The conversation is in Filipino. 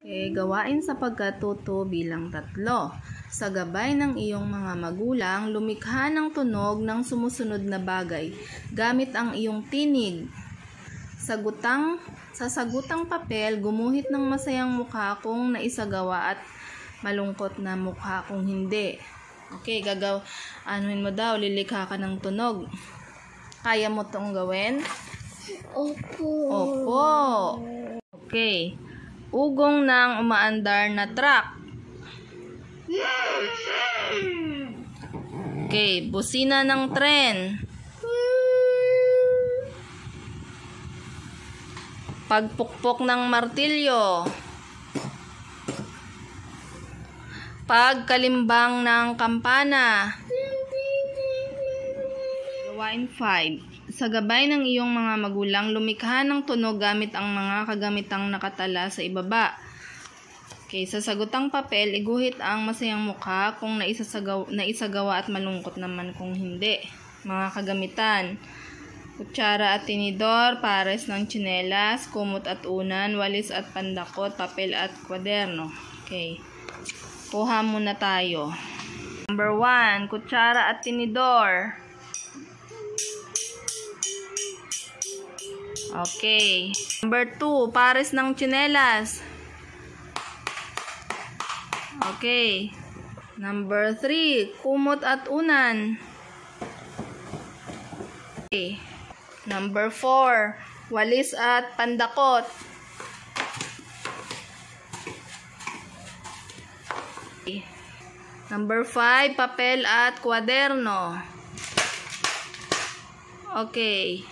Gawain sa pagkatuto bilang 3. Sa gabay ng iyong mga magulang, lumikha ng tunog ng sumusunod na bagay gamit ang iyong tinig. Sa sagutang papel, gumuhit ng masayang mukha kung naisagawa at malungkot na mukha kung hindi. Okay, anuhin mo daw, lilikha ka ng tunog. Kaya mo itong gawin? Opo. Opo. Okay. Ugong ng umaandar na truck. Okay, busina ng tren. Pagpukpok ng martilyo. Pagkalimbang ng kampana. Gawain 5. Sa gabay ng iyong mga magulang, lumikha ng tunog gamit ang mga kagamitang nakatala sa ibaba. Okay, sa sagutang papel, iguhit ang masayang mukha kung naisagawa at malungkot naman kung hindi. Mga kagamitan: kutsara at tinidor, pares ng tsinelas, kumot at unan, walis at pandakot, papel at kwaderno. Okay, kuha muna tayo. Number 1, kutsara at tinidor. Okay. Number 2, pares ng tsinelas. Okay. Number 3, kumot at unan. Okay. Number 4, walis at pandakot. Okay. Number 5, papel at kwaderno. Okay.